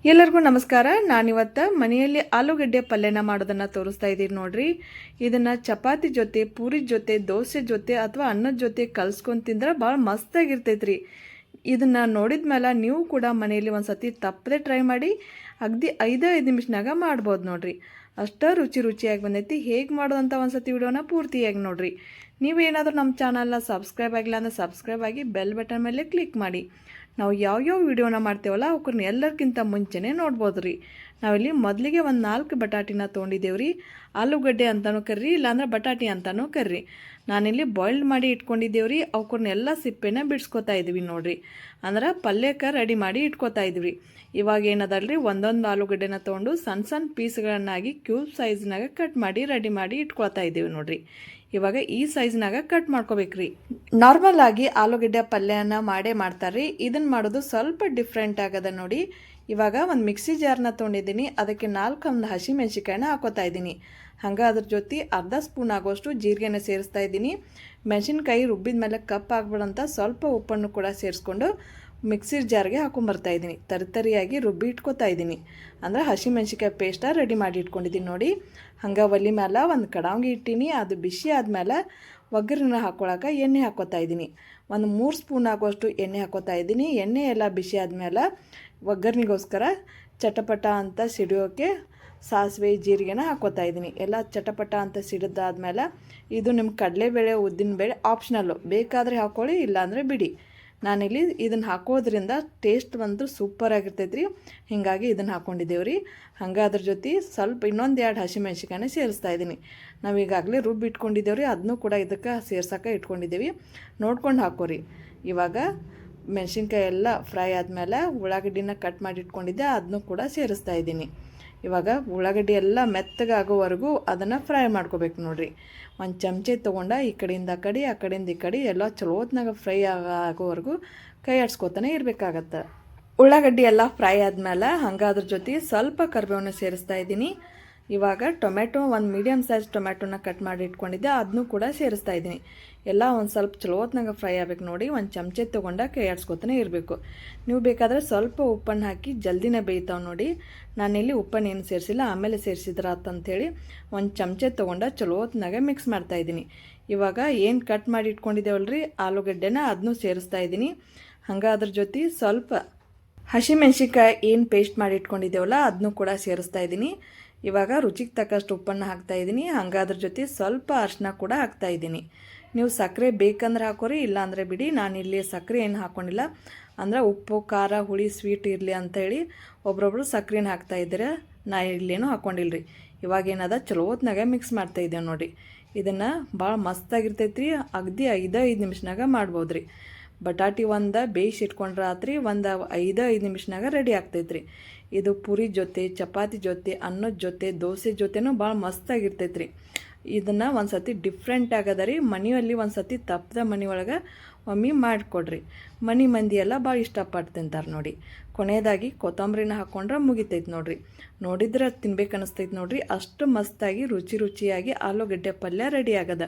ಎಲ್ಲರಿಗೂ ನಮಸ್ಕಾರ. ನಾನಿವತ್ತು ಮನೆಯಲ್ಲಿ ಆಲೂಗಡ್ಡೆ ಪಲ್ಯನ ಮಾಡೋದನ್ನು ತೋರಿಸ್ತಾ ಇದ್ದೀನಿ ನೋಡ್ರಿ. ಇದನ್ನು ಚಪಾತಿ ಜೊತೆ, ಪೂರಿ ಜೊತೆ, ದೋಸೆ ಜೊತೆ ಅಥವಾ ಅನ್ನದ ಜೊತೆ ಕಲ್ಸ್ಕೊಂಡು ತಿಂದ್ರೆ ಭಾಳ ಮಸ್ತಾಗಿರ್ತೈತೆ ರೀ. ಇದನ್ನು ನೋಡಿದ ಮೇಲೆ ನೀವು ಕೂಡ ಮನೆಯಲ್ಲಿ ಒಂದು ಸತಿ ತಪ್ಪದೆ ಟ್ರೈ ಮಾಡಿ. ಅಗದಿ 5 ನಿಮಿಷನಾಗ ಮಾಡ್ಬೋದು ನೋಡ್ರಿ. ಅಷ್ಟು ರುಚಿಯಾಗಿ ಬಂದೈತಿ. ಹೇಗೆ ಮಾಡೋದಂತ ಒಂದು ಸತಿ ವಿಡಿಯೋನ ಪೂರ್ತಿಯಾಗಿ ನೋಡ್ರಿ. ನೀವೇನಾದರೂ ನಮ್ಮ ಚಾನಲ್ನ ಸಬ್ಸ್ಕ್ರೈಬ್ ಆಗಿಲ್ಲ ಅಂದರೆ ಸಬ್ಸ್ಕ್ರೈಬ್ ಆಗಿ ಬೆಲ್ ಬಟನ್ ಮೇಲೆ ಕ್ಲಿಕ್ ಮಾಡಿ. ನಾವು ಯಾವ್ಯಾವ ವಿಡಿಯೋನ ಮಾಡ್ತೇವಲ್ಲ ಅವಕ್ಕನ್ನ ಎಲ್ಲರಿಗಿಂತ ಮುಂಚೆನೇ ನೋಡ್ಬೋದು ರೀ. ನಾವಿಲ್ಲಿ ಮೊದಲಿಗೆ ಒಂದು 4 ಬಟಾಟಿನ ತೊಗೊಂಡಿದ್ದೇವೆ ರೀ. ಆಲೂಗಡ್ಡೆ ಅಂತಲೂ ಕರ್ರಿ, ಇಲ್ಲಾಂದ್ರೆ ಬಟಾಟಿ ಅಂತಲೂ ಕರ್ರಿ. ನಾನಿಲ್ಲಿ ಬಾಯ್ಲ್ಡ್ ಮಾಡಿ ಇಟ್ಕೊಂಡಿದ್ದೇವೆ ರೀ. ಅವಕ್ಕನ್ನೆಲ್ಲ ಸಿಪ್ಪೆನ ಬಿಡಿಸ್ಕೊತಾ ಇದ್ವಿ ನೋಡಿರಿ. ಅಂದ್ರೆ ಪಲ್ಯಕ್ಕೆ ರೆಡಿ ಮಾಡಿ ಇಟ್ಕೊತಾ ಇದ್ವಿ. ಇವಾಗ ಏನದಲ್ರಿ, ಒಂದೊಂದು ಆಲೂಗಡ್ಡೆನ ತೊಗೊಂಡು ಸಣ್ಣ ಪೀಸ್ಗಳನ್ನಾಗಿ ಕ್ಯೂಬ್ ಸೈಜ್ನಾಗ ಕಟ್ ಮಾಡಿ ರೆಡಿ ಮಾಡಿ ಇಟ್ಕೊಳ್ತಾ ಇದ್ದೀವಿ ನೋಡಿರಿ. ಇವಾಗ ಈ ಸೈಜ್ನಾಗ ಕಟ್ ಮಾಡ್ಕೋಬೇಕ್ರಿ. ನಾರ್ಮಲ್ ಆಗಿ ಆಲೂಗಡ್ಡೆ ಪಲ್ಯನ ಮಾಡ್ತಾರೆ. ಇದನ್ನು ಮಾಡೋದು ಸ್ವಲ್ಪ ಡಿಫ್ರೆಂಟ್ ಆಗದ ನೋಡಿ. ಇವಾಗ ಒಂದು ಮಿಕ್ಸಿ ಜಾರ್ನ ತೊಗೊಂಡಿದ್ದೀನಿ. ಅದಕ್ಕೆ 4 ಹಸಿಮೆಣ್ಸಿಕಾಯಿನ ಹಾಕೋತಾ ಇದ್ದೀನಿ. ಹಂಗೆ ಅದ್ರ ಜೊತೆ ಅರ್ಧ ಸ್ಪೂನ್ ಆಗೋಷ್ಟು ಜೀರಿಗೆನ ಸೇರಿಸ್ತಾ ಇದ್ದೀನಿ. ಮೆಣಸಿನ್ಕಾಯಿ ರುಬ್ಬಿದ ಮೇಲೆ ಕಪ್ ಆಗ್ಬಿಡಂತ ಸ್ವಲ್ಪ ಉಪ್ಪನ್ನು ಕೂಡ ಸೇರಿಸ್ಕೊಂಡು ಮಿಕ್ಸಿ ಜಾರ್ಗೆ ಹಾಕೊಂಬರ್ತಾ ಇದ್ದೀನಿ. ತರಿಯಾಗಿ ರುಬ್ಬಿ ಇಟ್ಕೊತಾ ಇದ್ದೀನಿ. ಅಂದರೆ ಹಸಿಮೆಣ್ಸಿಕಾಯಿ ಪೇಸ್ಟ ರೆಡಿ ಮಾಡಿ ಇಟ್ಕೊಂಡಿದ್ದೀನಿ ನೋಡಿ. ಹಂಗೆ ಒಲೆ ಮೇಲೆ ಒಂದು ಕಡಾವಂಗಿ ಇಟ್ಟೀನಿ. ಅದು ಬಿಸಿ ಆದಮೇಲೆ ಒಗ್ಗರಣೆ ಹಾಕ್ಕೊಳಕ್ಕೆ ಎಣ್ಣೆ ಹಾಕ್ಕೋತಾ ಇದ್ದೀನಿ. ಒಂದು 3 ಸ್ಪೂನ್ ಆಗುವಷ್ಟು ಎಣ್ಣೆ ಹಾಕ್ಕೋತಾ ಇದ್ದೀನಿ. ಎಣ್ಣೆ ಎಲ್ಲ ಬಿಸಿ ಆದಮೇಲೆ ಒಗ್ಗರಣೆಗೋಸ್ಕರ ಚಟಪಟ ಅಂತ ಸಿಡಿಯೋಕ್ಕೆ ಸಾಸಿವೆ ಜೀರಿಗೆನ ಹಾಕ್ಕೋತಾ ಇದ್ದೀನಿ. ಎಲ್ಲ ಚಟಪಟ ಅಂತ ಸಿಡಿದಾದ್ಮೇಲೆ ಇದು ನಿಮ್ಮ ಕಡಲೆಬೇಳೆ ಉದ್ದಿನಬೇಳೆ ಆಪ್ಷನಲ್ಲು, ಬೇಕಾದರೆ ಹಾಕ್ಕೊಳ್ಳಿ, ಇಲ್ಲಾಂದರೆ ಬಿಡಿ. ನಾನಿಲ್ಲಿ ಇದನ್ನು ಹಾಕೋದ್ರಿಂದ ಟೇಸ್ಟ್ ಬಂದು ಸೂಪರಾಗಿರ್ತೈತೆ ರೀ. ಹೀಗಾಗಿ ಇದನ್ನು ಹಾಕ್ಕೊಂಡಿದ್ದೇವೆ ರೀ. ಹಂಗೆ ಅದ್ರ ಜೊತೆ ಸ್ವಲ್ಪ ಇನ್ನೊಂದು 2 ಹಸಿಮೆಣ್ಸಿಕಾಯಿನ ಸೇರಿಸ್ತಾ ಇದ್ದೀನಿ. ನಾವು ಈಗಾಗಲೇ ರುಬ್ಬಿ ಇಟ್ಕೊಂಡಿದ್ದೇವೆ ರೀ. ಅದನ್ನೂ ಕೂಡ ಇದಕ್ಕೆ ಸೇರ್ಸೋಕೆ ಇಟ್ಕೊಂಡಿದ್ದೀವಿ. ನೋಡ್ಕೊಂಡು ಹಾಕೋರಿ. ಇವಾಗ ಮೆಣಸಿನ್ಕಾಯಿ ಎಲ್ಲ ಫ್ರೈ ಆದಮೇಲೆ ಉಳ್ಳಾಗಡ್ಡಿನ ಕಟ್ ಮಾಡಿ ಇಟ್ಕೊಂಡಿದ್ದೆ, ಅದನ್ನೂ ಕೂಡ ಸೇರಿಸ್ತಾ ಇದ್ದೀನಿ. ಇವಾಗ ಉಳ್ಳಾಗಡ್ಡಿ ಎಲ್ಲ ಮೆತ್ತಗಾಗೋವರೆಗೂ ಅದನ್ನು ಫ್ರೈ ಮಾಡ್ಕೋಬೇಕು ನೋಡಿರಿ. ಒಂದು ಚಮಚೆ ತೊಗೊಂಡ ಈ ಕಡೆಯಿಂದ ಆ ಕಡೆ, ಆ ಕಡೆಯಿಂದ ಈ ಕಡೆ ಎಲ್ಲ ಚಲೋತ್ನಾಗ ಫ್ರೈ ಆಗೋವರೆಗೂ ಕೈ ಆಡ್ಸ್ಕೊತಾನೆ ಇರಬೇಕಾಗತ್ತೆ. ಉಳ್ಳಾಗಡ್ಡಿ ಎಲ್ಲ ಫ್ರೈ ಆದಮೇಲೆ ಹಂಗೆ ಅದ್ರ ಜೊತೆ ಸ್ವಲ್ಪ ಕರಿಬೇವನ್ನ ಸೇರಿಸ್ತಾ ಇದ್ದೀನಿ. ಇವಾಗ ಟೊಮೆಟೊ, ಒಂದು ಮೀಡಿಯಮ್ ಸೈಜ್ ಟೊಮೆಟೊನ ಕಟ್ ಮಾಡಿ ಇಟ್ಕೊಂಡಿದ್ದೆ, ಅದನ್ನೂ ಕೂಡ ಸೇರಿಸ್ತಾ ಇದ್ದೀನಿ. ಎಲ್ಲ ಒಂದು ಸ್ವಲ್ಪ ಚಲೋತ್ನಾಗ ಫ್ರೈ ಆಗಬೇಕು ನೋಡಿ. ಒಂದು ಚಮಚೆ ತೊಗೊಂಡ ಕೈ ಆಡ್ಸ್ಕೊತಾನೆ ಇರಬೇಕು. ನೀವು ಬೇಕಾದರೆ ಸ್ವಲ್ಪ ಉಪ್ಪನ್ನು ಹಾಕಿ ಜಲ್ದಿನೇ ಬೇಯ್ತಾವೆ ನೋಡಿ. ನಾನಿಲ್ಲಿ ಉಪ್ಪನ್ನು ಏನು ಸೇರಿಸಿಲ್ಲ, ಆಮೇಲೆ ಸೇರಿಸಿದ್ರಾತಂಥೇಳಿ ಒಂದು ಚಮಚೆ ತೊಗೊಂಡ ಚಲೋತ್ನಾಗ ಮಿಕ್ಸ್ ಮಾಡ್ತಾಯಿದ್ದೀನಿ. ಇವಾಗ ಏನು ಕಟ್ ಮಾಡಿ ಇಟ್ಕೊಂಡಿದ್ದೇವಲ್ರಿ ಆಲೂಗಡ್ಡೆನ, ಅದನ್ನೂ ಸೇರಿಸ್ತಾ ಇದ್ದೀನಿ. ಹಂಗೆ ಅದ್ರ ಜೊತೆ ಸ್ವಲ್ಪ ಹಸಿಮೆಣ್ಸಿಕಾಯಿ ಏನು ಪೇಸ್ಟ್ ಮಾಡಿ ಇಟ್ಕೊಂಡಿದ್ದೇವಲ್ಲ ಅದನ್ನೂ ಕೂಡ ಸೇರಿಸ್ತಾ ಇದ್ದೀನಿ. ಇವಾಗ ರುಚಿಗೆ ತಕ್ಕಷ್ಟು ಉಪ್ಪನ್ನು ಹಾಕ್ತಾಯಿದ್ದೀನಿ. ಹಂಗೆ ಅದ್ರ ಜೊತೆ ಸ್ವಲ್ಪ ಅರಿಶಿನ ಕೂಡ ಹಾಕ್ತಾಯಿದ್ದೀನಿ. ನೀವು ಸಕ್ಕರೆ ಬೇಕಂದ್ರೆ ಹಾಕೋರಿ, ಇಲ್ಲಾಂದರೆ ಬಿಡಿ. ನಾನಿಲ್ಲಿ ಸಕ್ಕರೆ ಏನು ಹಾಕ್ಕೊಂಡಿಲ್ಲ. ಅಂದರೆ ಉಪ್ಪು ಖಾರ ಹುಳಿ ಸ್ವೀಟ್ ಇರಲಿ ಅಂಥೇಳಿ ಒಬ್ರೊಬ್ರು ಸಕ್ಕರೆನ ಹಾಕ್ತಾಯಿದ್ದೀರ. ನಾ ಇಲ್ಲೇನೂ ಹಾಕ್ಕೊಂಡಿಲ್ಲ ರೀ. ಇವಾಗ ಏನದ ಚಲೋತ್ನಾಗ ಮಿಕ್ಸ್ ಮಾಡ್ತಾಯಿದ್ದೇವೆ ನೋಡಿ. ಇದನ್ನು ಭಾಳ ಮಸ್ತಾಗಿರ್ತೈತೆ ರೀ. ಅಗದಿ 5 ನಿಮಿಷನಾಗ ಮಾಡ್ಬೋದು ರೀ. ಬಟಾಟಿ ಒಂದು ಬೇಯಿಸಿ ಇಟ್ಕೊಂಡ್ರೆ ಆತ್ರಿ, ಒಂದು 5 ನಿಮಿಷನಾಗ ರೆಡಿ ಆಗ್ತೈತ್ರಿ. ಇದು ಪೂರಿ ಜೊತೆ, ಚಪಾತಿ ಜೊತೆ, ಅನ್ನದ ಜೊತೆ, ದೋಸೆ ಜೊತೆನೂ ಭಾಳ ಮಸ್ತಾಗಿರ್ತೈತೆ ರೀ. ಇದನ್ನು ಒಂದು ಸತಿ ಡಿಫ್ರೆಂಟ್ ಆಗದ ರೀ. ಮನೆಯಲ್ಲಿ ಒಂದು ಸತಿ ತಪ್ಪದ ಮನೆಯೊಳಗೆ ಒಮ್ಮೆ ಮಾಡಿಕೊಡ್ರಿ. ಮಂದಿ ಎಲ್ಲ ಭಾಳ ಇಷ್ಟಪಟ್ಟು ತಿಂತಾರೆ ನೋಡಿ. ಕೊನೆಯದಾಗಿ ಕೊತ್ತಂಬರಿನ ಹಾಕ್ಕೊಂಡ್ರೆ ಮುಗಿತೈತೆ ನೋಡಿರಿ. ನೋಡಿದ್ರೆ ತಿನ್ಬೇಕು ಅನ್ನಿಸ್ತೈತೆ ನೋಡಿರಿ. ಅಷ್ಟು ಮಸ್ತಾಗಿ ರುಚಿಯಾಗಿ ಆಲೂಗಡ್ಡೆ ಪಲ್ಯ ರೆಡಿ ಆಗದ.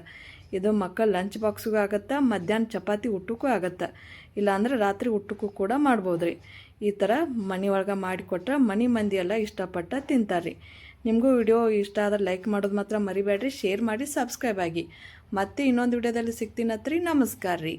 ಇದು ಮಕ್ಕಳು ಲಂಚ್ ಬಾಕ್ಸಿಗೂ ಆಗುತ್ತೆ, ಮಧ್ಯಾಹ್ನ ಚಪಾತಿ ಊಟಕ್ಕೂ ಆಗುತ್ತೆ, ಇಲ್ಲಾಂದ್ರೆ ರಾತ್ರಿ ಊಟಕ್ಕೂ ಕೂಡ ಮಾಡ್ಬೋದು ರೀ. ಈ ಥರ ಮನೆಯೊಳಗೆ ಮಾಡಿಕೊಟ್ರೆ ಮಂದಿ ಎಲ್ಲ ಇಷ್ಟಪಟ್ಟು ತಿಂತಾರೆ ರೀ. ನಿಮಗೂ ವಿಡಿಯೋ ಇಷ್ಟ ಆದ್ರೆ ಲೈಕ್ ಮಾಡೋದು ಮಾತ್ರ ಮರಿಬೇಡ್ರಿ. ಶೇರ್ ಮಾಡಿ, ಸಬ್ಸ್ಕ್ರೈಬ್ ಆಗಿ. ಮತ್ತೆ ಇನ್ನೊಂದು ವಿಡಿಯೋದಲ್ಲಿ ಸಿಗ್ತೀನತ್ರಿ. ನಮಸ್ಕಾರ ರೀ.